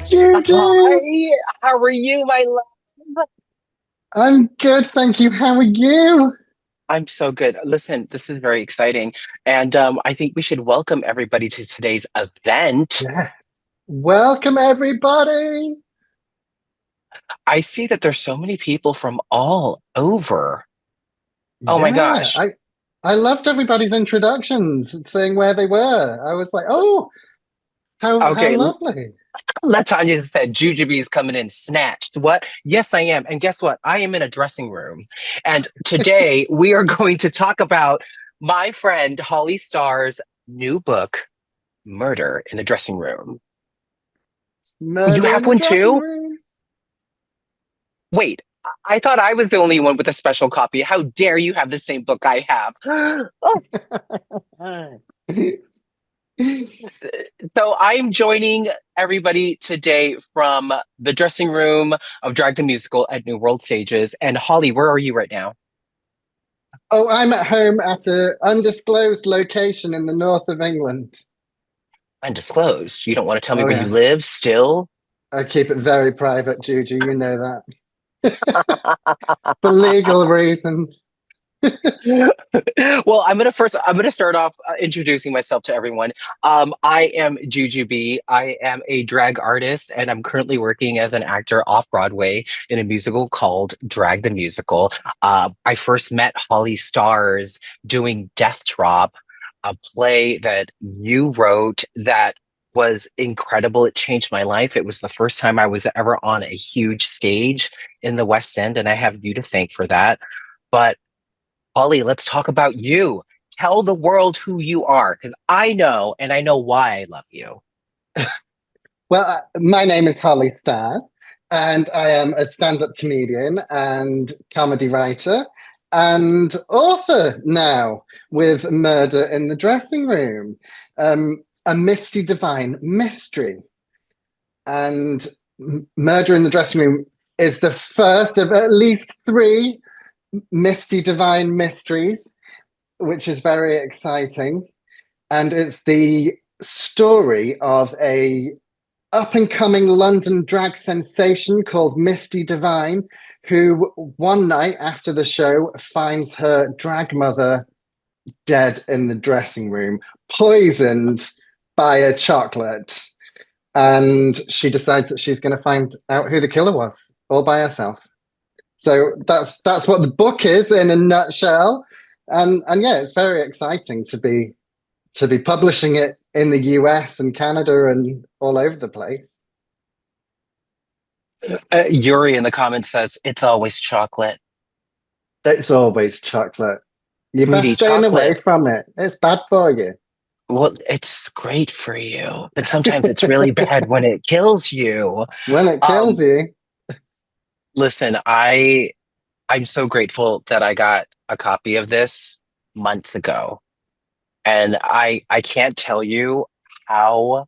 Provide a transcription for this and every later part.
Juju, Hi, how are you, my love? I'm good, thank you. How are you? I'm so good. Listen, this is very exciting. And I think we should welcome everybody to today's event. Yeah. Welcome, everybody. I see that there's so many people from all over. Oh my Yeah, gosh. I loved everybody's introductions, saying where they were. I was like, oh, how Okay, lovely. Latanya said Jujubee's coming in snatched. What? Yes, I am. And guess what? I am in a dressing room. And today we are going to talk about my friend Holly Starr's new book, Murder in the Dressing Room. You Murder in have the one dressing too? room. Wait, I thought I was the only one with a special copy. How dare you have the same book I have? Oh, so I'm joining everybody today from the dressing room of Drag the Musical at New World Stages. And Holly, where are you right now? Oh, I'm at home at an undisclosed location in the north of England. Undisclosed. You don't want to tell me Oh, where you yeah. live still? I keep it very private, Juju. You know that. For legal reasons. Well, I'm gonna start off introducing myself to everyone. I am Jujubee. I am a drag artist, and I'm currently working as an actor off Broadway in a musical called Drag the Musical. I first met Holly Stars doing Death Drop, a play that you wrote that was incredible. It changed my life. It was the first time I was ever on a huge stage in the West End, and I have you to thank for that. But Holly, let's talk about you. Tell the world who you are, because I know and I know why I love you. Well, my name is Holly Starr, and I am a stand-up comedian and comedy writer and author now with Murder in the Dressing Room, a misty divine mystery. And Murder in the Dressing Room is the first of at least three misty divine mysteries, which is very exciting. And it's the story of a up and coming London drag sensation called Misty Divine, who one night after the show finds her drag mother dead in the dressing room, poisoned by a chocolate. And she decides that she's going to find out who the killer was all by herself. So that's what the book is in a nutshell. And yeah, it's very exciting to be publishing it in the US and Canada and all over the place. Yuri in the comments says it's always chocolate. It's always chocolate. You're best Sweetie staying away chocolate. from it. It's bad for you. Well, it's great for you, but sometimes it's really bad when it kills you. When it kills Um, you, listen, I'm so grateful that I got a copy of this months ago. And I can't tell you how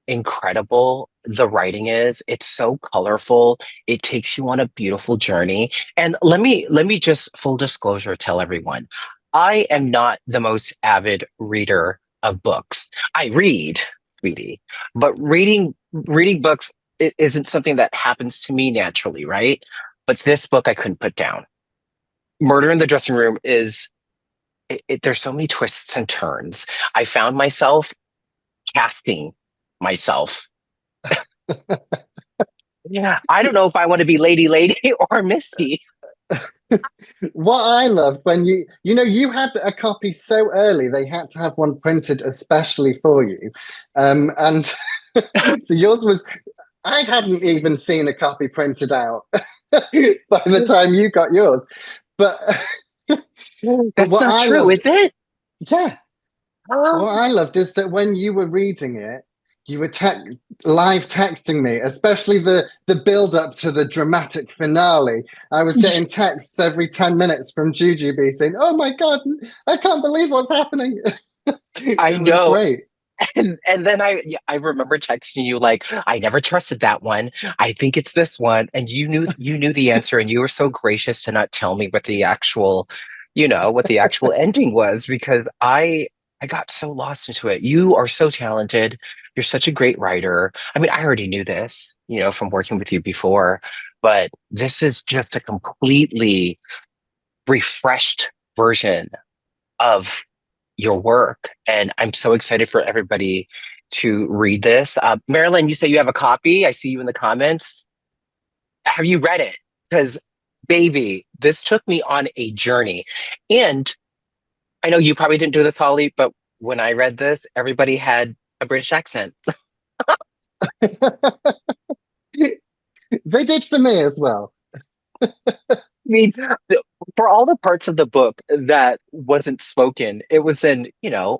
incredible the writing is. It's so colorful. It takes you on a beautiful journey. And let me just full disclosure tell everyone. I am not the most avid reader of books. I read, sweetie, but reading books isn't something that happens to me naturally, right? But this book I couldn't put down. Murder in the Dressing Room is there's so many twists and turns. I found myself casting myself. Yeah, I don't know if I want to be Lady Lady or Misty. what I loved when you know, you had a copy so early, they had to have one printed especially for you. And so yours was, I hadn't even seen a copy printed out by the time you got yours. But but That's what not I true, loved, is it? yeah, what I loved is that when you were reading it, you were live texting me, especially the build up to the dramatic finale. I was getting texts every 10 minutes from Jujubee saying, "Oh my God, I can't believe what's happening." I It was know. great. And then I remember texting you like, I never trusted that one. I think it's this one. And you knew the answer and you were so gracious to not tell me what the actual, what the actual ending was because I got so lost into it. You are so talented. you're such a great writer. I mean, I already knew this, from working with you before, but this is just a completely refreshed version of your work. And I'm so excited for everybody to read this. Marilyn, you say you have a copy. I see you in the comments. Have you read it? Because, baby, this took me on a journey. And I know you probably didn't do this, Holly, but when I read this, everybody had a British accent. They did for me as well. Mean, for all the parts of the book that wasn't spoken, it was in,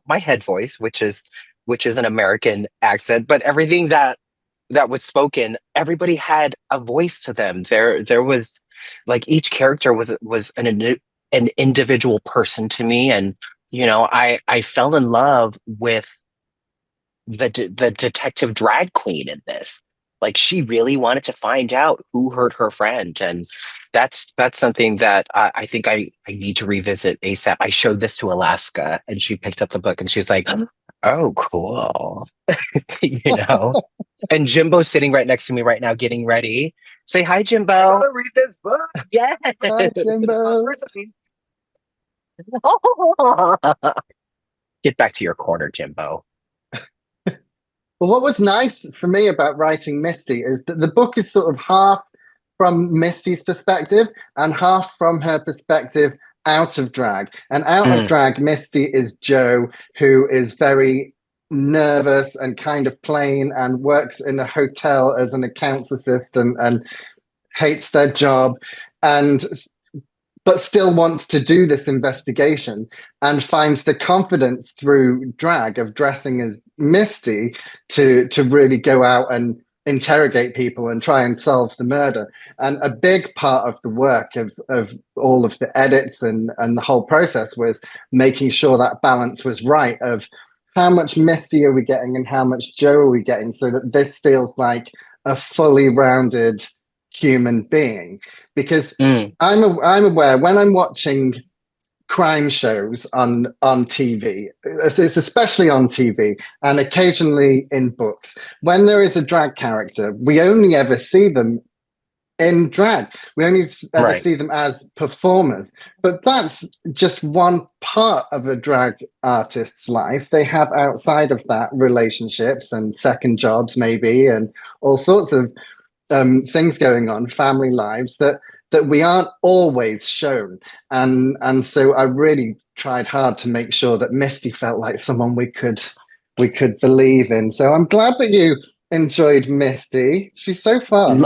my head voice, which is an American accent, but everything that was spoken, everybody had a voice to them. There was like each character was an individual person to me, and I fell in love with the detective drag queen in this. Like she really wanted to find out who hurt her friend, and that's something that I think I need to revisit ASAP. I showed this to Alaska, and she picked up the book, and she's like, "Oh, cool," you know. And Jimbo's sitting right next to me right now, getting ready. Say hi, Jimbo. I want to read this book. Yes. Hi, Jimbo. Get back to your corner, Jimbo. Well, what was nice for me about writing Misty is that the book is sort of half from Misty's perspective and half from her perspective out of drag. And out of Mm, drag, Misty is Joe, who is very nervous and kind of plain and works in a hotel as an accounts assistant and hates their job. And but still wants to do this investigation and finds the confidence through drag of dressing as Misty to really go out and interrogate people and try and solve the murder. And a big part of the work of all of the edits and the whole process was making sure that balance was right of how much Misty are we getting and how much Joe are we getting so that this feels like a fully rounded human being. Because mm, I'm aware when I'm watching crime shows on TV, it's especially on TV and occasionally in books. When there is a drag character, we only ever see them in drag. We only ever right. see them as performers. But that's just one part of a drag artist's life. They have outside of that relationships and second jobs, maybe, and all sorts of things going on, family lives that we aren't always shown. And so I really tried hard to make sure that Misty felt like someone we could believe in. So I'm glad that you enjoyed Misty. She's so fun.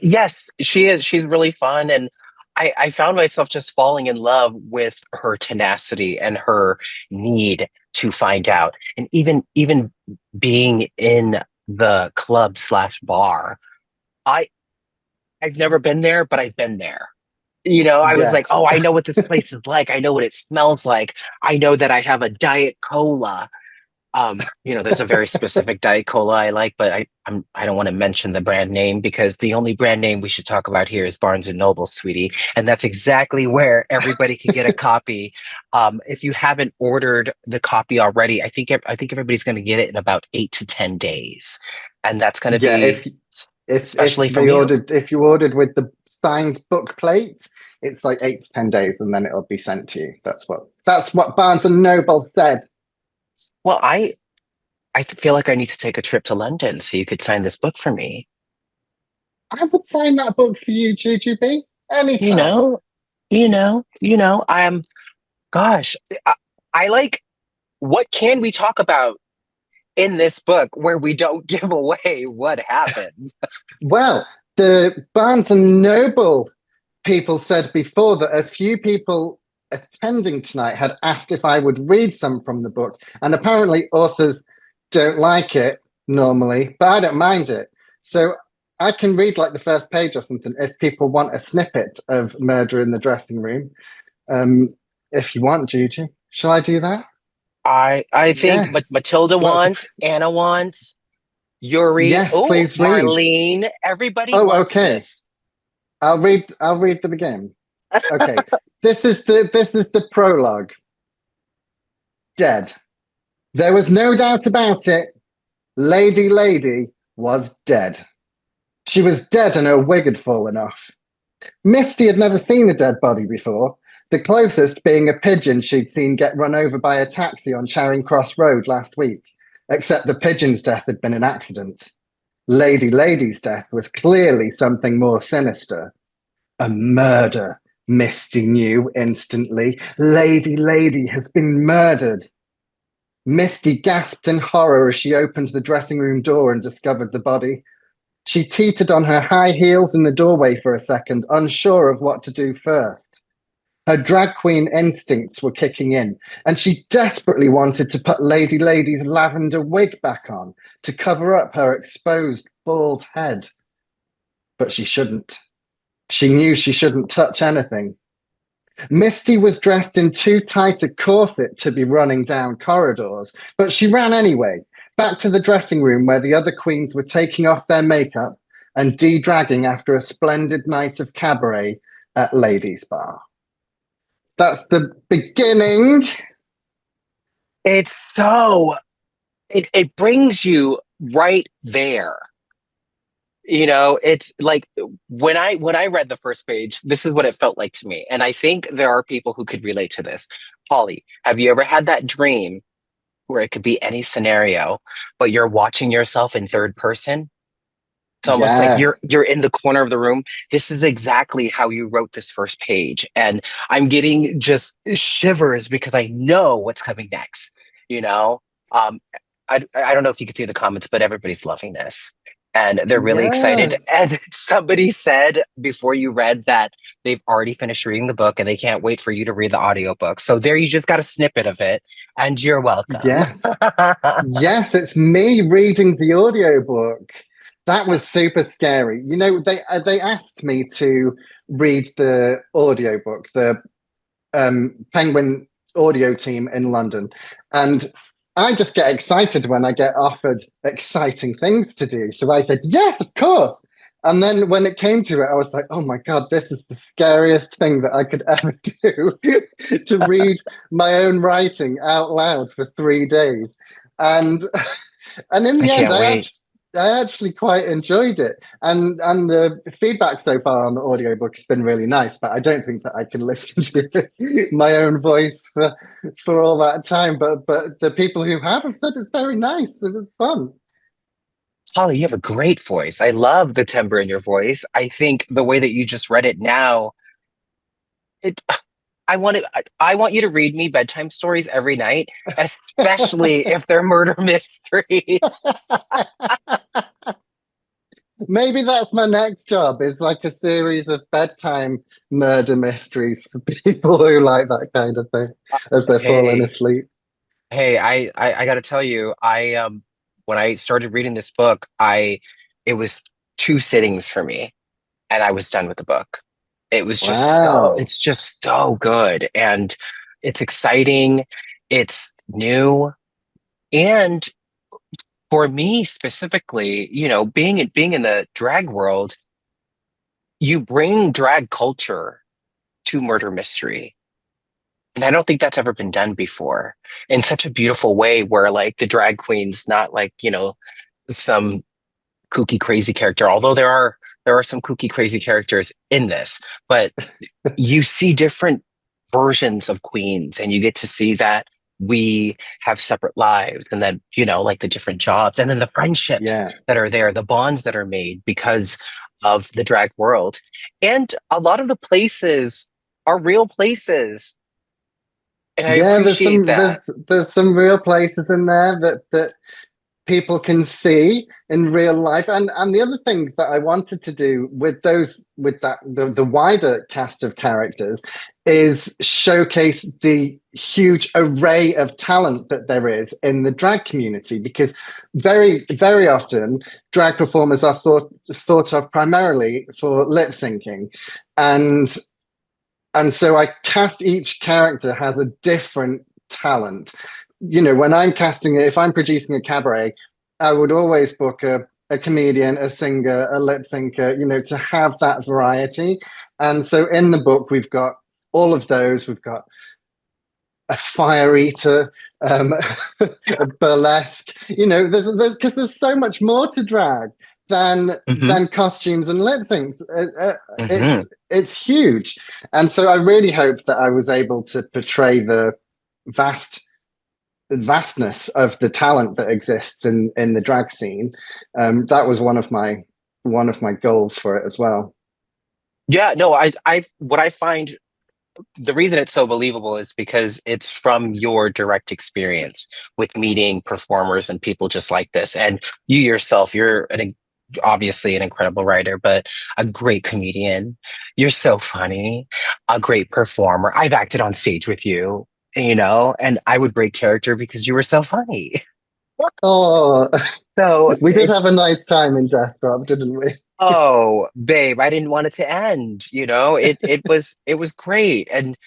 Yes, she is. She's really fun, and I found myself just falling in love with her tenacity and her need to find out, and even being in the club slash bar. I I've never been there, but I've been there. I was like, Yes. oh, I know what this place is like. I know what it smells like. I know that I have a Diet Cola. There's a very specific Diet Cola I like, but I don't want to mention the brand name because the only brand name we should talk about here is Barnes and Noble, sweetie, and that's exactly where everybody can get a copy. If you haven't ordered the copy already, I think everybody's going to get it in about 8 to 10 days, and that's going to Yeah, be if especially from they you. ordered if you ordered with the signed book plate, it's like 8 to 10 days and then it'll be sent to you. That's what Barnes and Noble said. Well, I feel like I need to take a trip to London so you could sign this book for me. I would sign that book for you, Jujubee, You anytime. know, I'm gosh, I like what can we talk about in this book where we don't give away what happens? Well, the Barnes and Noble people said before that a few people attending tonight had asked if I would read some from the book, and apparently authors don't like it normally, but I don't mind it. So I can read like the first page or something if people want a snippet of Murder in the Dressing Room. Um, if you want, Juju, shall I do that? I think Yes. Matilda Lots of wants, Anna wants, Yuri, yes. oh, Please read. Marlene, everybody Oh, wants okay. this. I'll read them again. Okay. This is the prologue. Dead. There was no doubt about it. Lady was dead. She was dead and her wig had fallen off. Misty had never seen a dead body before, the closest being a pigeon she'd seen get run over by a taxi on Charing Cross Road last week, except the pigeon's death had been an accident. Lady's death was clearly something more sinister. A murder, Misty knew instantly. Lady has been murdered. Misty gasped in horror as she opened the dressing room door and discovered the body. She teetered on her high heels in the doorway for a second, unsure of what to do first. Her drag queen instincts were kicking in, and she desperately wanted to put Lady's lavender wig back on to cover up her exposed bald head. But she shouldn't. She knew she shouldn't touch anything. Misty was dressed in too tight a corset to be running down corridors, but she ran anyway, back to the dressing room where the other queens were taking off their makeup and de-dragging after a splendid night of cabaret at Ladies' Bar. That's the beginning. It's so it brings you right there. It's like when I read the first page, this is what it felt like to me. And I think there are people who could relate to this. Holly, have you ever had that dream where it could be any scenario, but you're watching yourself in third person? It's almost like Yes, you're in the corner of the room. This is exactly how you wrote this first page. And I'm getting just shivers because I know what's coming next, you know? Um, I don't know if you could see the comments, but everybody's loving this. And they're really excited. yes, And somebody said before you read that they've already finished reading the book and they can't wait for you to read the audiobook. So there you just got a snippet of it, and you're welcome. yes. Yes, it's me reading the audiobook. That was super scary. They asked me to read the audiobook, the Penguin audio team in London. And I just get excited when I get offered exciting things to do. So I said, yes, of course. And then when it came to it, I was like, oh my God, this is the scariest thing that I could ever do to read my own writing out loud for 3 days. And and in I the end, can't wait. I actually quite enjoyed it. And the feedback so far on the audiobook has been really nice, but I don't think that I can listen to my own voice for all that time. But the people who have said it's very nice and it's fun. Holly, you have a great voice. I love the timbre in your voice. I think the way that you just read it now, it I want you to read me bedtime stories every night, especially if they're murder mysteries. Maybe that's my next job. It's like a series of bedtime murder mysteries for people who like that kind of thing as they're falling Hey, asleep. I gotta tell you, I when I started reading this book, I it was two sittings for me and I was done with the book. Wow. It's just so good and it's exciting, it's new, and for me specifically, being in the drag world, you bring drag culture to murder mystery. And I don't think that's ever been done before in such a beautiful way where like the drag queen's not like, some kooky crazy character, although there are some kooky crazy characters in this, but you see different versions of queens and you get to see that we have separate lives and then like the different jobs and then the friendships Yeah. that are there, the bonds that are made because of the drag world, and a lot of the places are real places, and I Yeah, appreciate that. there's some real places in there that people can see in real life. And the other thing that I wanted to do with the wider cast of characters is showcase the huge array of talent that there is in the drag community, because very often drag performers are thought of primarily for lip syncing, and so I cast each character has a different talent. When I'm casting it, if I'm producing a cabaret, I would always book a comedian, a singer, a lip syncer, to have that variety. And so in the book, we've got all of those. We've got a fire eater, a burlesque. You know, because there's so much more to drag Hmm. than costumes and lip syncs. Hmm. It's huge, and so I really hope that I was able to portray the vast vastness of the talent that exists in the drag scene. That was one of my goals for it as well. Yeah, no, what I find the reason it's so believable is because it's from your direct experience with meeting performers and people just like this. And you yourself, obviously an incredible writer, but a great comedian. You're so funny, a great performer. I've acted on stage with you, and I would break character because you were so funny. Oh, So we did it's, have a nice time in Death Drop, didn't we? oh, babe, I didn't want it to end, it was great. And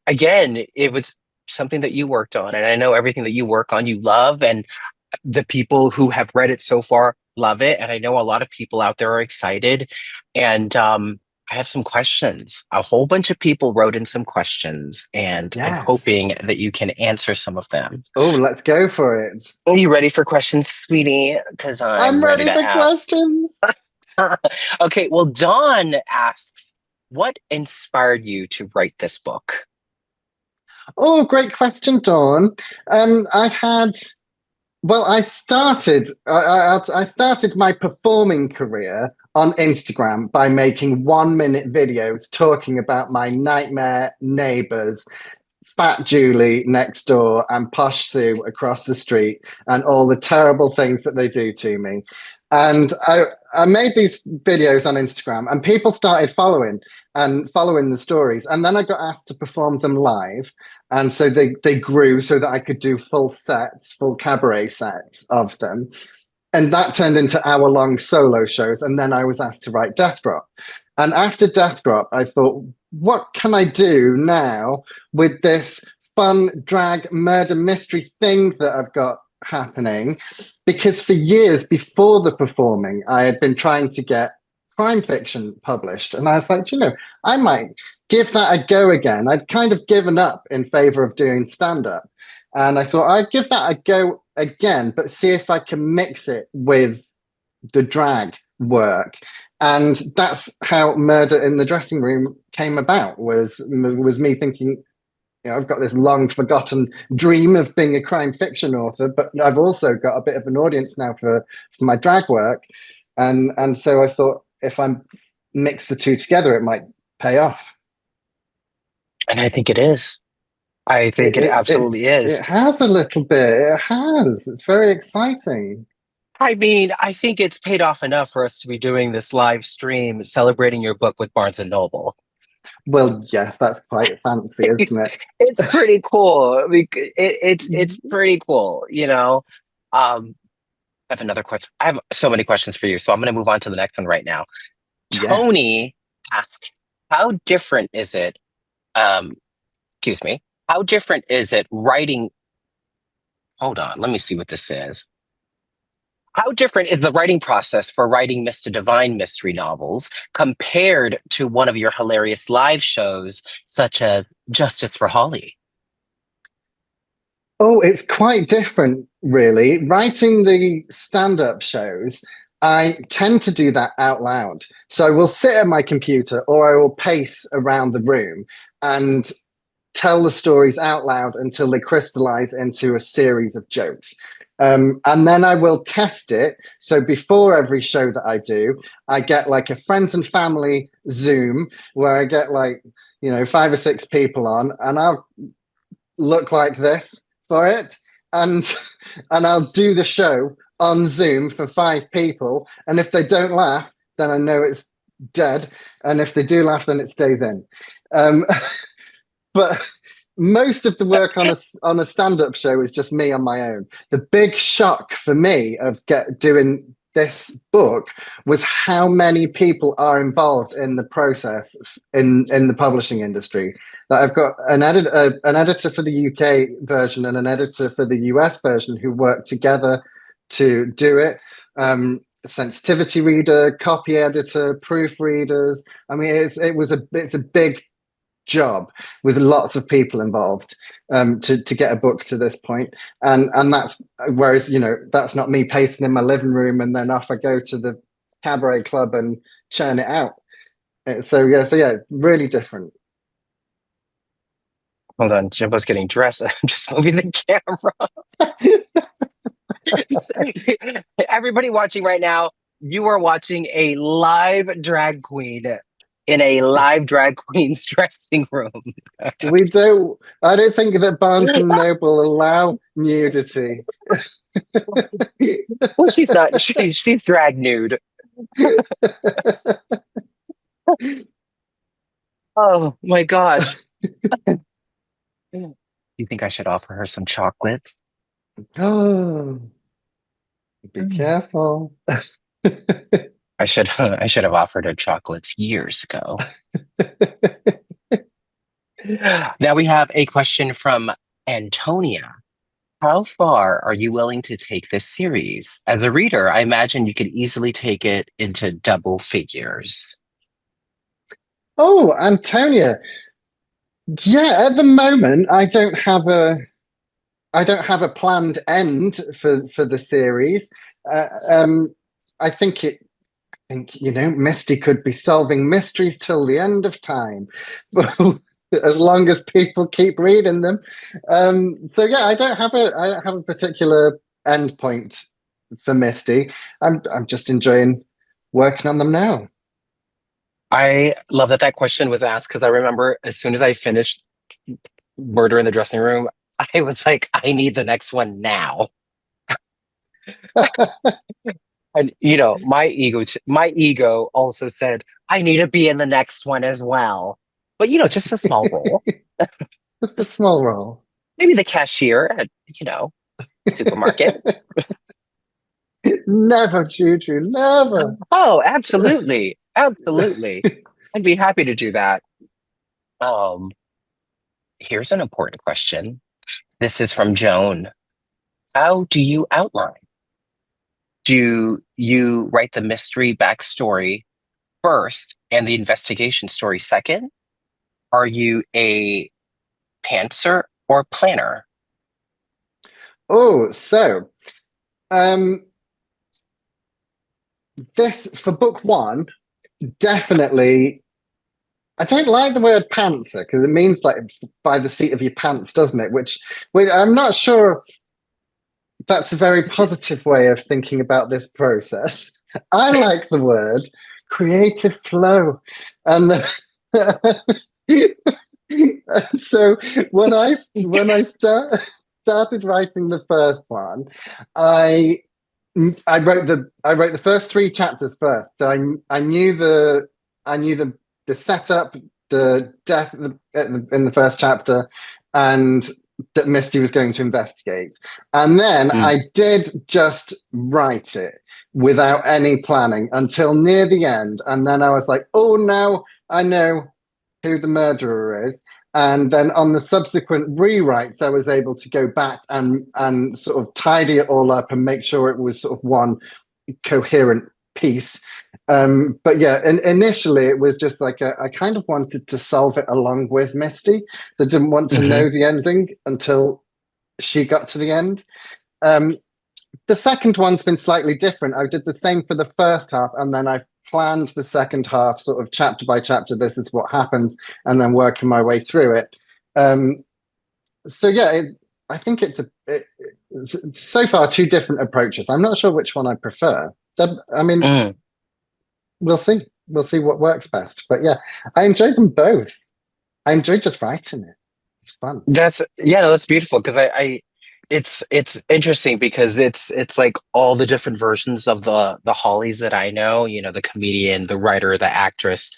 again, it was something that you worked on. And I know everything that you work on, you love. And the people who have read it so far love it. And I know a lot of people out there are excited. And I have some questions. A whole bunch of people wrote in some questions, and I'm Yes. hoping that you can answer some of them. Oh, let's go for it. Are you ready for questions, sweetie? Because I'm I'm ready ready to for ask. questions. Okay, well, Dawn asks, what inspired you to write this book? Oh, great question, Dawn. I had Well, I started my performing career on Instagram by making 1 minute videos talking about my nightmare neighbors, Fat Julie next door and Posh Sue across the street, and all the terrible things that they do to me. And I made these videos on Instagram, and people started following the stories. And then I got asked to perform them live. And so they grew so that I could do full sets, full cabaret sets of them. And that turned into hour-long solo shows. And then I was asked to write Death Drop. And after Death Drop, I thought, what can I do now with this fun drag murder mystery thing that I've got happening? Because for years before the performing, I had been trying to get crime fiction published. And I was like, I might give that a go again. I'd kind of given up in favor of doing stand up. And I thought I'd give that a go again, but see if I can mix it with the drag work. And that's how Murder in the Dressing Room came about. Was me thinking, I've got this long forgotten dream of being a crime fiction author, but I've also got a bit of an audience now for my drag work, and so I thought if I mix the two together, it might pay off. And I think it is. I think it absolutely It is. has a little bit. It has. It's very exciting. I mean, I think it's paid off enough for us to be doing this live stream celebrating your book with Barnes and Noble. Well, yes, that's quite fancy, It's, isn't it? it's pretty cool. It's pretty cool, you know. I have another question. I have so many questions for you, so I'm going to move on to the next one right now. Yes. Tony asks, how different is it? Um, excuse me. How different is it writing? Hold on, let me see what this says. How different is the writing process for writing Mr. Divine mystery novels compared to one of your hilarious live shows, such as Justice for Holly? Oh, it's quite different, really. Writing the stand-up shows, I tend to do that out loud. So I will sit at my computer or I will pace around the room and tell the stories out loud until they crystallize into a series of jokes. And then I will test it. So before every show that I do, I get like a friends and family Zoom where I get like, 5 or 6 people on, and I'll look like this for it, and and I'll do the show on Zoom for 5 people. And if they don't laugh, then I know it's dead. And if they do laugh, then it stays in. Um, but most of the work on a stand-up show is just me on my own. The big shock for me of doing this book was how many people are involved in the process in the publishing industry. That I've got an editor for the UK version and an editor for the US version who work together to do it. Sensitivity reader, copy editor, proofreaders. I mean, it's a big job with lots of people involved to get a book to this point. And that's whereas, that's not me pacing in my living room and then off I go to the cabaret club and churn it out. So yeah, really different. Hold on, Jimbo's getting dressed. I'm just moving the camera. Everybody watching right now, you are watching a live drag queen in a live drag queen's dressing room. I don't think that Barnes and Noble allow nudity. Well, she's not. She's drag nude. Oh my gosh. You think I should offer her some chocolates? Oh, be Mm. careful. I should. I should have offered her chocolates years ago. Now we have a question from Antonia. How far are you willing to take this series? As a reader, I imagine you could easily take it into double figures. Oh, Antonia. Yeah, at the moment, I don't have a planned end for the series. Uh, um, I think Misty could be solving mysteries till the end of time, as long as people keep reading them. So yeah, I don't have a particular end point for Misty. I'm just enjoying working on them now. I love that that question was asked because I remember as soon as I finished Murder in the Dressing Room, I was like, I need the next one now. And my ego also said, I need to be in the next one as well. But just a small role. Just a Just small role. maybe the cashier at, the supermarket. Never, Juju, never. Oh, absolutely. Absolutely. I'd be happy to do that. Um, Here's an important question. This is from Joan. How do you outline? Do you write the mystery backstory first and the investigation story second? Are you a pantser or planner? Oh, so um, this for book one, definitely. I don't like the word pantser because it means like by the seat of your pants, doesn't it? Which I'm not sure that's a very positive way of thinking about this process. I like the word creative flow, and so when I started writing the first one, I I wrote the first three chapters first. So I knew the setup, the death in the first chapter, and that Misty was going to investigate. And then Mm, I did just write it without any planning until near the end. And then I was like, oh, now I know who the murderer is. And then on the subsequent rewrites, I was able to go back and sort of tidy it all up and make sure it was sort of one coherent piece. But yeah, initially it was just like I kind of wanted to solve it along with Misty. I didn't want to hmm know the ending until she got to the end. Um, the second one's been slightly different. I did the same for the first half, and then I planned the second half sort of chapter by chapter. This is what happens, and then working my way through it. Um, so yeah, I think it's so far two different approaches. I'm not sure which one I prefer. I mean, mm. we'll see. We'll see what works best. But yeah, I enjoy them both. I enjoy just writing it. It's fun. No, that's beautiful because it's interesting because it's like all the different versions of the Hollies that I know, the comedian, the writer, the actress,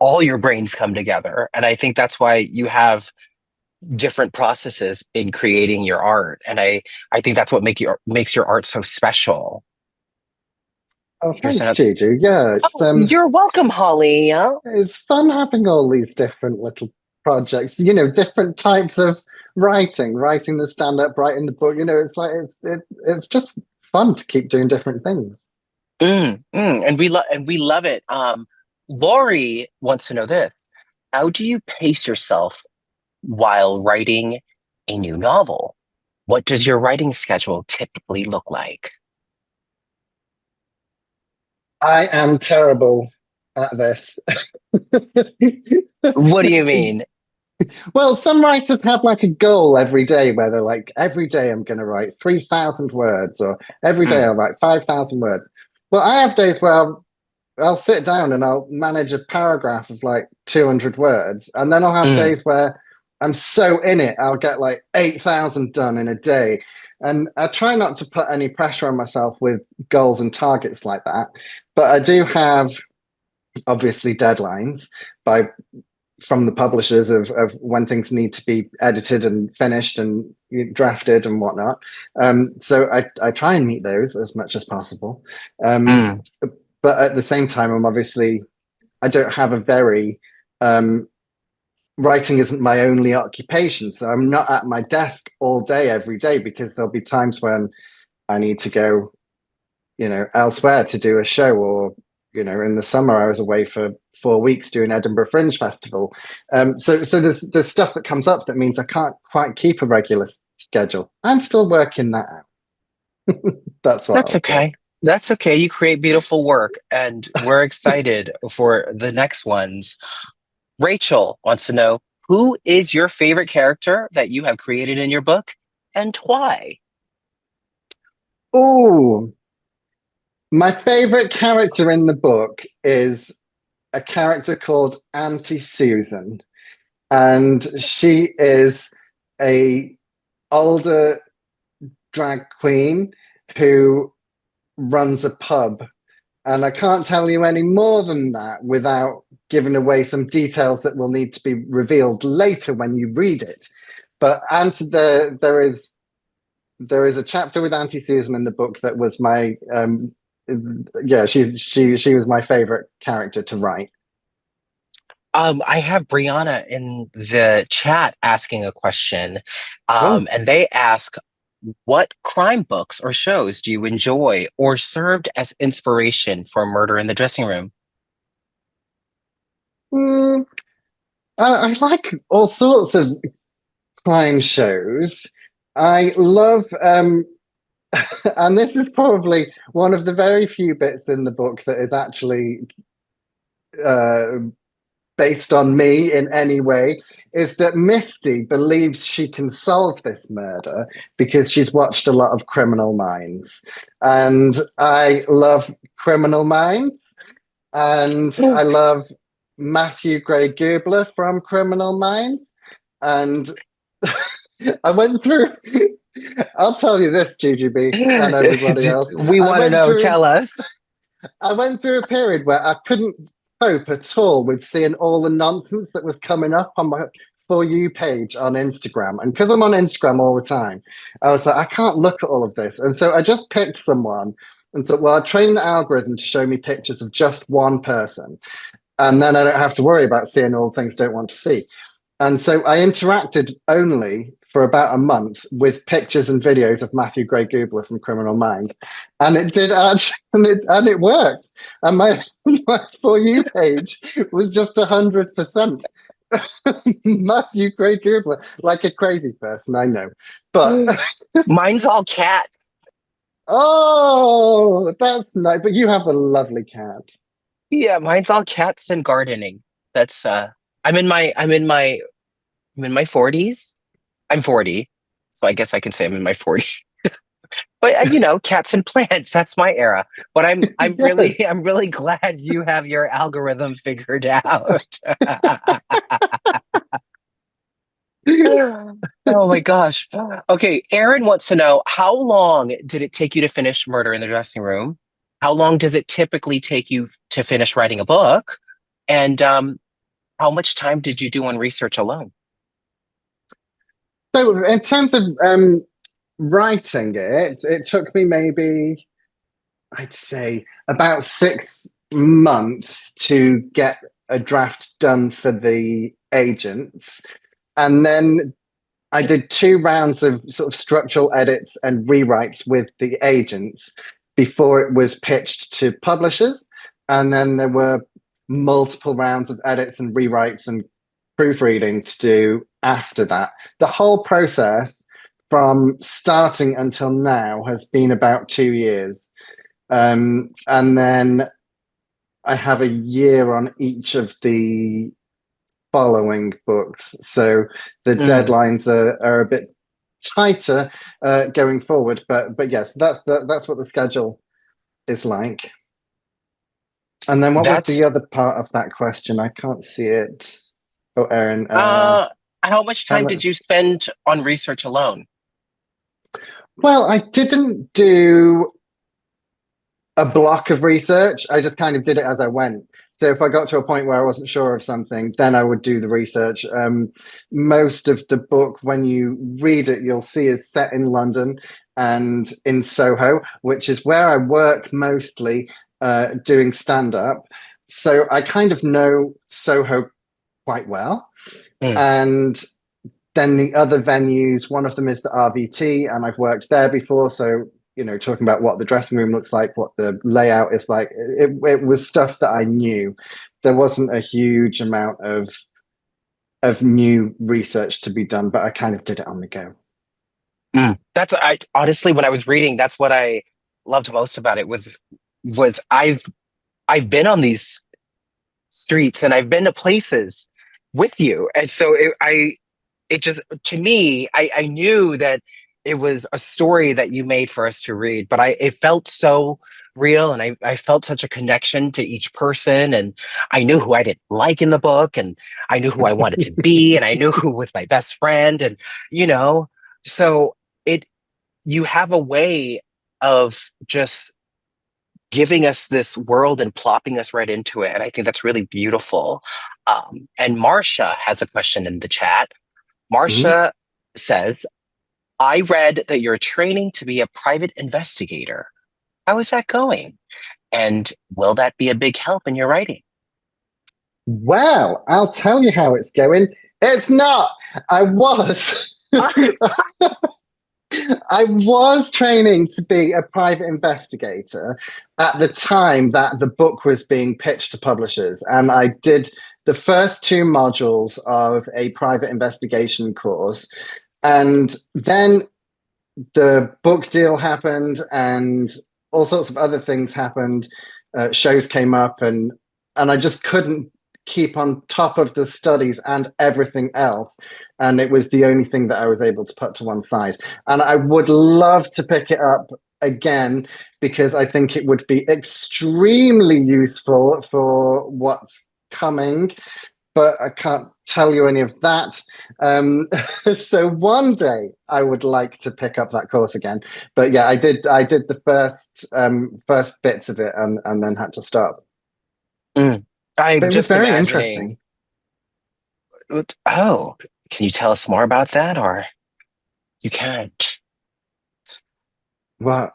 all your brains come together. And I think that's why you have different processes in creating your art. And I think that's what makes your art so special. Oh, Here's thanks, another. Juju. Yeah, Oh, you're welcome, Holly. Yeah. it's fun having all these different little projects. Different types of writing the stand up, writing the book. It's like it's just fun to keep doing different things. And we love it. Lori wants to know this. How do you pace yourself while writing a new novel? What does your writing schedule typically look like? I am terrible at this. What do you mean? Well, some writers have like a goal every day where they're like, every day I'm going to write 3,000 words, or every day Mm, I'll write 5,000 words. Well, I have days where I'll sit down and I'll manage a paragraph of like 200 words. And then I'll have mm. days where I'm so in it, I'll get like 8,000 done in a day. And I try not to put any pressure on myself with goals and targets like that. But I do have obviously deadlines by from the publishers of when things need to be edited and finished and drafted and whatnot. So I try and meet those as much as possible. Um, Mm. but at the same time, I don't have a very um, writing isn't my only occupation. So I'm not at my desk all day every day because there'll be times when I need to go, elsewhere to do a show, or in the summer I was away for 4 weeks doing Edinburgh Fringe Festival. So there's stuff that comes up that means I can't quite keep a regular schedule. I'm still working that out. That's what That's I'll say. okay. That's okay. You create beautiful work, and we're excited for the next ones. Rachel wants to know, who is your favorite character that you have created in your book and why? Oh, my favorite character in the book is a character called Auntie Susan, and she is a older drag queen who runs a pub. And I can't tell you any more than that without giving away some details that will need to be revealed later when you read it. But there is a chapter with Auntie Susan in the book that was my yeah, she was my favorite character to write. I have Brianna in the chat asking a question, Oh, and they ask, what crime books or shows do you enjoy or served as inspiration for Murder in the Dressing Room? mm, I like all sorts of crime shows. I love and this is probably one of the very few bits in the book that is actually uh, based on me in any way, is that Misty believes she can solve this murder because she's watched a lot of Criminal Minds. And I love Criminal Minds, and I love Matthew Gray Gubler from Criminal Minds. And I went through, I'll tell you this, Jujubee, and everybody else. We I want to went know. through Tell us. I went through a period where I couldn't cope at all with seeing all the nonsense that was coming up on my For You page on Instagram. And because I'm on Instagram all the time, I was like, I can't look at all of this. And so I just picked someone and thought, well, I'll train the algorithm to show me pictures of just one person. And then I don't have to worry about seeing all the things I don't want to see. And so I interacted only for about a month with pictures and videos of Matthew Gray Gubler from Criminal Minds. And it did actually, and it worked. And my, my For You page was just 100% Matthew Gray Gubler, like a crazy person, I know. But, Mine's all cat. oh, that's nice. But you have a lovely cat. Yeah, mine's all cats and gardening. That's I'm in my 40s. I'm 40, so I guess I can say I'm in my 40s. But cats and plants, that's my era. But I'm Yes. really I'm really glad you have your algorithm figured out. Oh my gosh. Okay, Aaron wants to know, how long did it take you to finish Murder in the Dressing Room? How long does it typically take you to finish writing a book? And how much time did you do on research alone? So, in terms of writing it, it took me maybe, I'd say, about 6 months to get a draft done for the agents. And then I did 2 rounds of sort of structural edits and rewrites with the agents before it was pitched to publishers. And then there were multiple rounds of edits and rewrites and proofreading to do after that. The whole process from starting until now has been about 2 years. And then I have a year on each of the following books. So the Mm. deadlines are a bit tighter going forward. But yes, that's what the schedule is like. And then what was the That's other part of that question? I can't see it. Oh, Erin, uh how much how time did much? you spend on research alone? Well, I didn't do a block of research. I just kind of did it as I went. So if I got to a point where I wasn't sure of something, then I would do the research. Most of the book, when you read it, you'll see is set in London and in Soho, which is where I work mostly doing stand up. So I kind of know Soho quite well. Mm. And then the other venues, one of them is the RVT, and I've worked there before. So, talking about what the dressing room looks like, what the layout is like, it was stuff that I knew. There wasn't a huge amount of new research to be done, but I kind of did it on the go. That's I honestly when I was reading, that's what I loved most about it was I've been on these streets and I've been to places with you. And so it just to me, I knew that it was a story that you made for us to read, but it felt so real and I felt such a connection to each person and I knew who I didn't like in the book and I knew who I wanted to be and I knew who was my best friend and you know, so it you have a way of just giving us this world and plopping us right into it. And I think that's really beautiful. And Marcia has a question in the chat. Mhm. Marcia says, I read that you're training to be a private investigator. How is that going? And will that be a big help in your writing? Well, I'll tell you how it's going. It's not. I was. I was training to be a private investigator at the time that the book was being pitched to publishers. And I did the first two modules of a private investigation course. And then the book deal happened and all sorts of other things happened. Shows came up and I just couldn't keep on top of the studies and everything else. And it was the only thing that I was able to put to one side. And I would love to pick it up again because I think it would be extremely useful for what's coming, but I can't tell you any of that. Um, so one day I would like to pick up that course again. But yeah, I did the first bits of it and then had to stop. Mm. I'm But it was just very imagining. interesting. Oh, can you tell us more about that? Or you can't? What?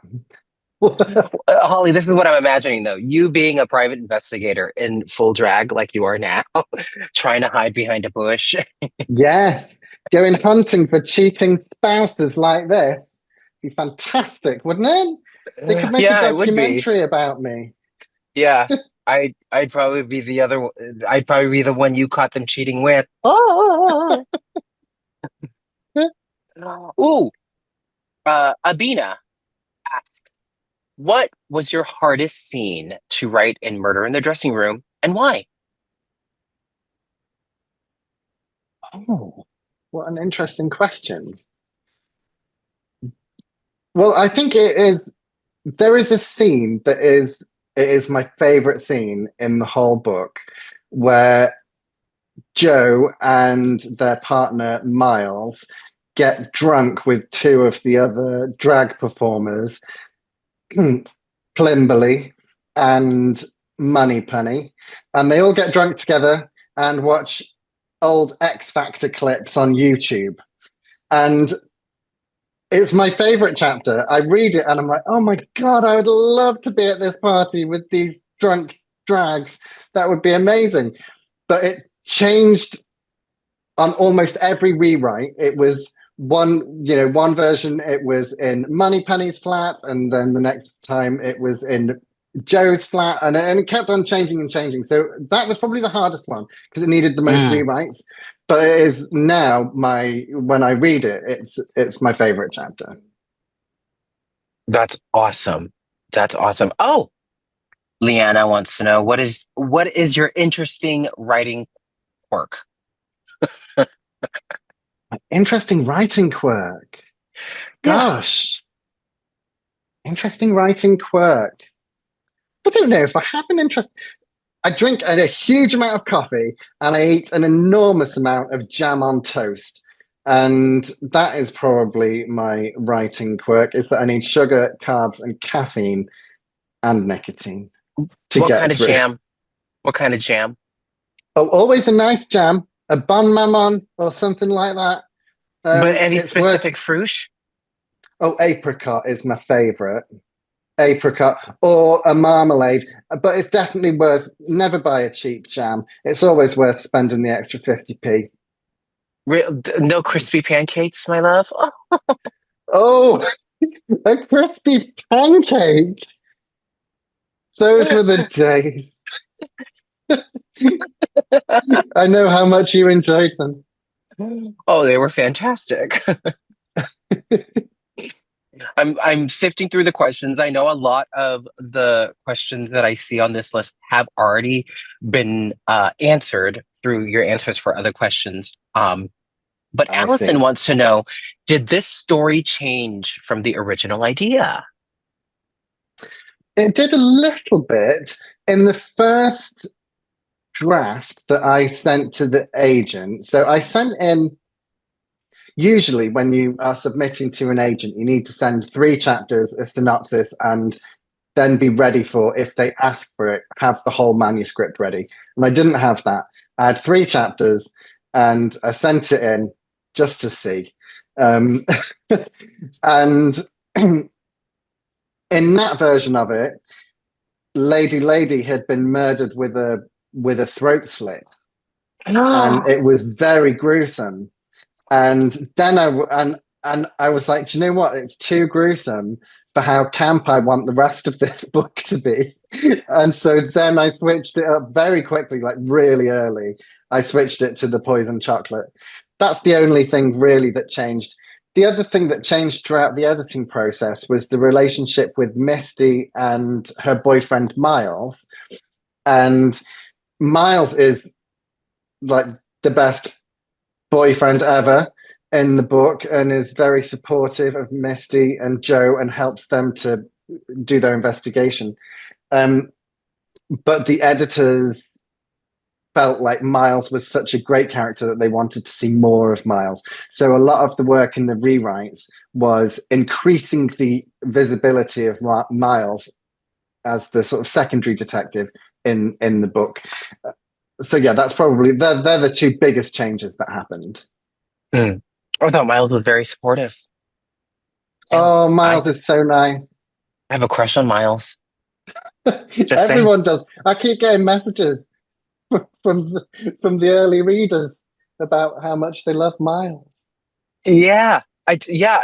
Holly, this is what I'm imagining though. You being a private investigator in full drag like you are now, trying to hide behind a bush. Yes, going hunting for cheating spouses like this be fantastic, wouldn't it? They could make a Yeah, it would be. documentary about me. Yeah. I'd probably be the other I'd probably be the one you caught them cheating with. Oh. Ooh, Abina asks, what was your hardest scene to write in Murder in the Dressing Room and why? Oh, what an interesting question. Well, I think it is. There is a scene that is it is my favorite scene in the whole book, where Joe and their partner Miles get drunk with two of the other drag performers, Plimberly and Moneypenny, and they all get drunk together and watch old X Factor clips on YouTube. And it's my favorite chapter. I read it and I'm like, oh my God, I would love to be at this party with these drunk drags. That would be amazing. But it changed on almost every rewrite. It was one version it was in Moneypenny's flat, and then the next time it was in Joe's flat, and it kept on changing and changing. So that was probably the hardest one because it needed the most Mm, rewrites. But it is now my when I read it, it's my favorite chapter. that's awesome. That's awesome. Oh, Leanna wants to know what is your interesting writing quirk? Interesting writing quirk. Yeah. Gosh, interesting writing quirk. I don't know if I have an interest. I drink a huge amount of coffee and I eat an enormous amount of jam on toast. And that is probably my writing quirk is that I need sugar, carbs, and caffeine and nicotine to What get kind of through. jam? What kind of jam? Oh, always a nice jam, a bon mammon or something like that. But any It's worth. specific fruit? Oh, apricot is my favorite. Apricot or a marmalade, but it's definitely worth. Never buy a cheap jam. It's always worth spending the extra 50p. No crispy pancakes, my love. Oh, a crispy pancake. Those were the days. I know how much you enjoyed them. Oh, they were fantastic. I'm sifting through the questions. I know a lot of the questions that I see on this list have already been answered through your answers for other questions. But I Allison see. wants to know, did this story change from the original idea? It did a little bit in the first draft that I sent to the agent. So I sent in, usually, when you are submitting to an agent, you need to send 3 chapters, a synopsis, and then be ready for, if they ask for it, have the whole manuscript ready. And I didn't have that. I had 3 chapters and I sent it in just to see. Um, and in that version of it, Lady had been murdered with a throat slit, and it was very gruesome. And then I was like, do you know what? It's too gruesome for how camp I want the rest of this book to be. And so then I switched it up very quickly, like really early. I switched it to the poison chocolate. That's the only thing really that changed. The other thing that changed throughout the editing process was the relationship with Misty and her boyfriend Miles. And Miles is like the best boyfriend ever in the book and is very supportive of Misty and Joe and helps them to do their investigation. Um, but the editors felt like Miles was such a great character that they wanted to see more of Miles. So a lot of the work in the rewrites was increasing the visibility of Miles as the sort of secondary detective in the book. So yeah, that's probably they're the 2 biggest changes that happened. Mm. I thought Miles was very supportive. Yeah, Oh, I Miles is so nice. have a crush on Miles. Just saying. Everyone does. I keep getting messages from the early readers about how much they love Miles. Yeah, yeah.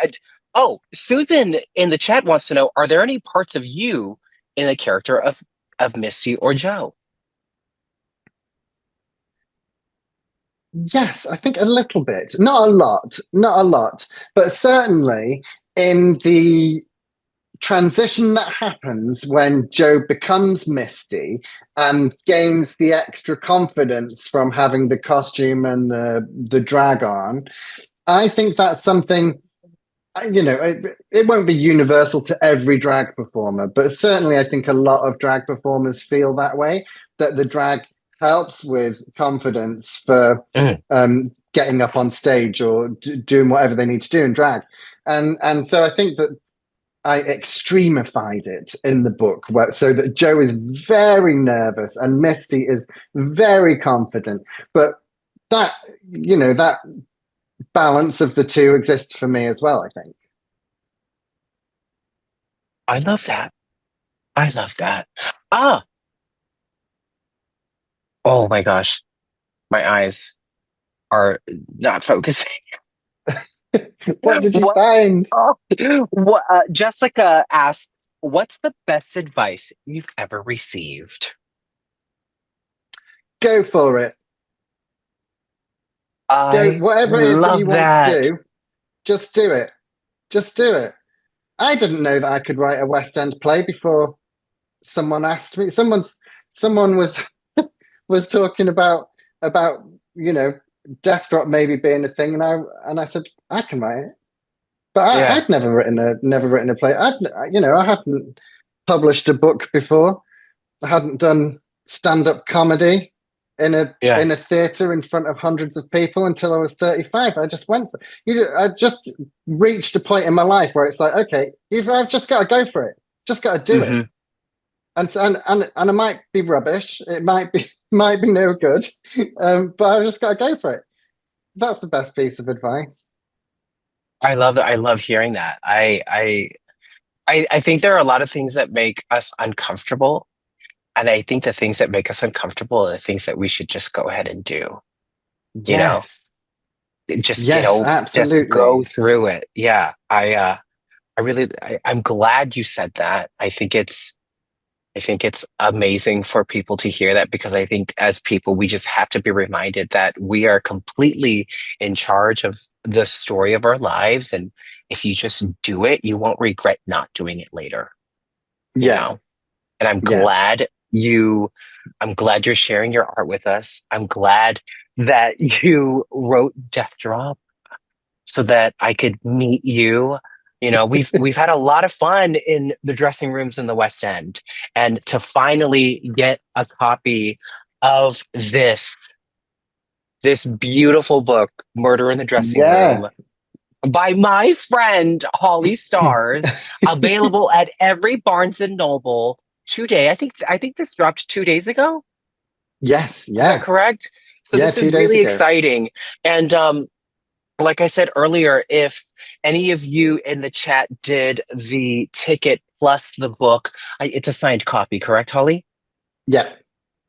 Oh, Susan in the chat wants to know, are there any parts of you in the character of Misty or Joe? Yes, I think a little bit. Not a lot, not a lot, but certainly in the transition that happens when Joe becomes Misty and gains the extra confidence from having the costume and the drag on. I think that's something it won't be universal to every drag performer, but certainly I think a lot of drag performers feel that way, that the drag helps with confidence for Mm. getting up on stage or doing whatever they need to do in drag. And so I think that I extremified it in the book so that Joe is very nervous and Misty is very confident. But that, that balance of the two exists for me as well, I think. I love that. I love that. Ah, oh my gosh, my eyes are not focusing. What did you What? find? Oh, what? Jessica asks, what's the best advice you've ever received? Go for it. Go, I whatever it is that you love want to that. do, just do it. Just do it. I didn't know that I could write a West End play before someone asked me. Someone was talking about you know Death Drop maybe being a thing, and I said I can write it. But Yeah, I'd never written a play. I hadn't published a book before. I hadn't done stand up comedy yeah, in a theatre in front of hundreds of people until I was 35. I just went for I just reached a point in my life where it's like, okay, I've just got to go for it. Just got to do it. hmm. And it might be rubbish. It might be might be no good. But I've just got to go for it. That's the best piece of advice. I love that. I love hearing that. I think there are a lot of things that make us uncomfortable. And I think the things that make us uncomfortable are the things that we should just go ahead and do, you know, Yes. just, Yes, just go absolutely. through it. Yeah. I'm glad you said that. I think it's amazing for people to hear that because I think as people, we just have to be reminded that we are completely in charge of the story of our lives. And if you just do it, you won't regret not doing it later, you Yeah. know? And Yeah. I'm glad you're sharing your art with us. I'm glad that you wrote Death Drop so that I could meet you. We've had a lot of fun in the dressing rooms in the West End, and to finally get a copy of this beautiful book, Murder in the Dressing Room, Yes. by my friend Holly Stars, available at every Barnes and Noble today. I think this dropped 2 days ago. Yes. Is that Yeah. correct? So Yeah. this is 2 days really ago. exciting. And like I said earlier, if any of you in the chat did the ticket plus the book, it's a signed copy, correct, Holly? Yeah.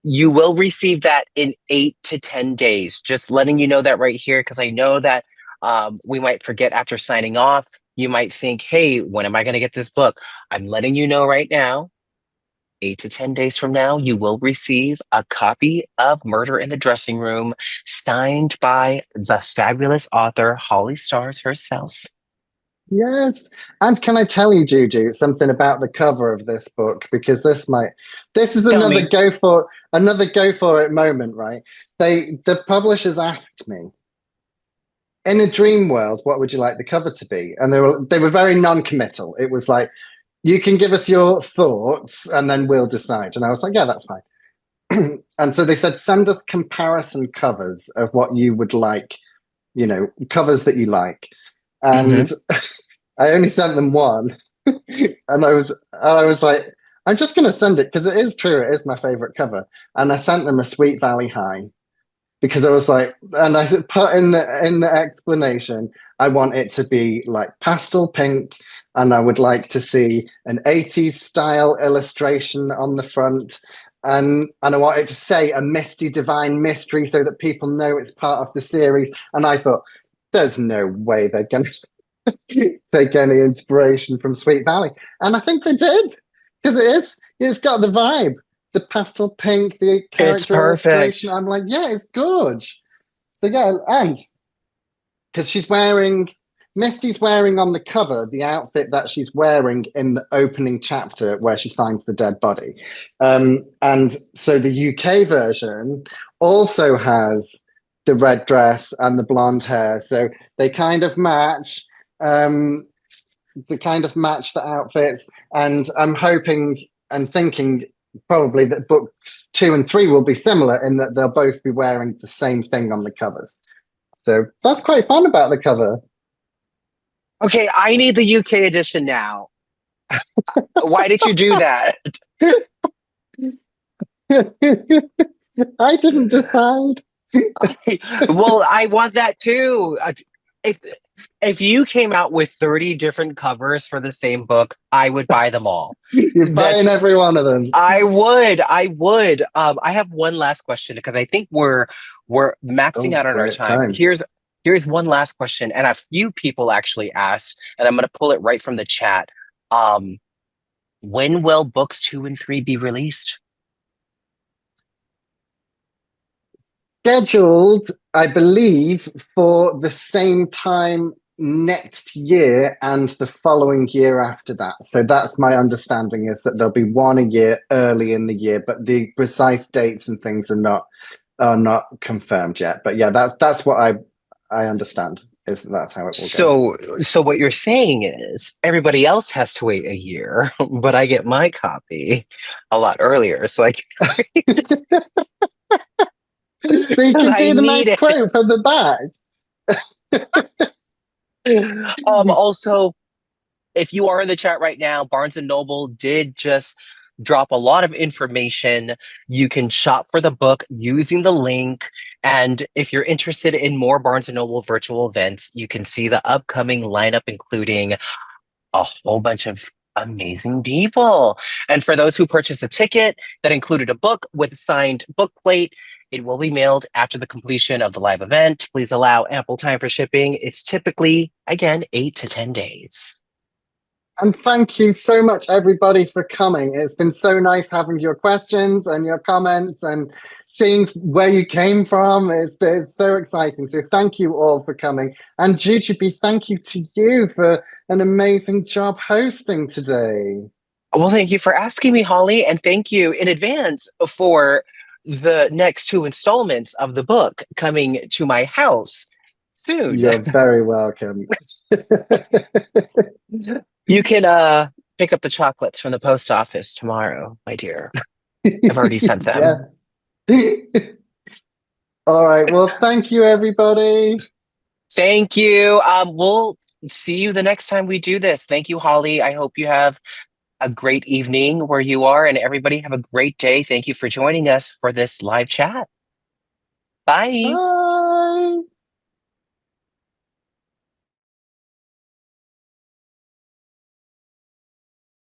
You will receive that in 8 to 10 days. Just letting you know that right here, because I know that we might forget after signing off. You might think, hey, when am I going to get this book? I'm letting you know right now. 8 to 10 days from now, you will receive a copy of Murder in the Dressing Room, signed by the fabulous author Holly Stars herself. Yes. And can I tell you, Juju, something about the cover of this book? Because this is Tell me. another go for it moment, right? The publishers asked me, in a dream world, what would you like the cover to be? And they were very non-committal. It was like, you can give us your thoughts and then we'll decide. And I was like, yeah, that's fine. And so they said, send us comparison covers of what you would like, covers that you like. Hmm. And I only sent them one, and I was like, I'm just gonna send it because it is true. It is my favorite cover, and I sent them a Sweet Valley High because I was like, and I put in the explanation, I want it to be like pastel pink, and I would like to see an 80s style illustration on the front. And I want it to say a misty divine mystery so that people know it's part of the series. And I thought, there's no way they're going to take any inspiration from Sweet Valley. And I think they did, because it's got the vibe, the pastel pink, the It's character illustration. perfect. I'm like, yeah, it's good. So yeah, and because Misty's wearing on the cover the outfit that she's wearing in the opening chapter where she finds the dead body. And so the UK version also has the red dress and the blonde hair. So they kind of match. Um, they kind of match the outfits. And I'm hoping and thinking probably that books 2 and 3 will be similar in that they'll both be wearing the same thing on the covers. So that's quite fun about the cover. Okay, I need the UK edition now. Why did you do that? I didn't decide. Well, I want that too. If if you came out with 30 different covers for the same book, I would buy them all. You're That's buying every one of them. I would. I have one last question because I think we're maxing Oh, out on we're our at time. time. Here's one last question, and a few people actually asked, and I'm gonna pull it right from the chat. Um, When will books 2 and 3 be released? Scheduled, I believe, for the same time next year and the following year after that. So that's my understanding is that there'll be one a year early in the year, but the precise dates and things are not confirmed yet. But yeah, that's what I understand is that's how it will go. So what you're saying is everybody else has to wait a year, but I get my copy a lot earlier. So I So you because can I do the need nice it. quote from the back. Also, if you are in the chat right now, Barnes and Noble did just drop a lot of information. You can shop for the book using the link. And if you're interested in more Barnes and Noble virtual events, you can see the upcoming lineup, including a whole bunch of amazing people. And for those who purchased a ticket that included a book with a signed book plate, it will be mailed after the completion of the live event. Please allow ample time for shipping. It's typically, again, 8 to 10 days. And thank you so much, everybody, for coming. It's been so nice having your questions and your comments and seeing where you came from. It's so exciting. So thank you all for coming. And Jujubee, thank you to you for an amazing job hosting today. Well, thank you for asking me, Holly, and thank you in advance for the next 2 installments of the book coming to my house soon. You're very welcome. You can pick up the chocolates from the post office tomorrow, my dear. I've already sent Yeah. them. All right. Well, thank you, everybody. Thank you. We'll see you the next time we do this. Thank you, Holly. I hope you have a great evening where you are, and everybody have a great day. Thank you for joining us for this live chat. Bye. Bye.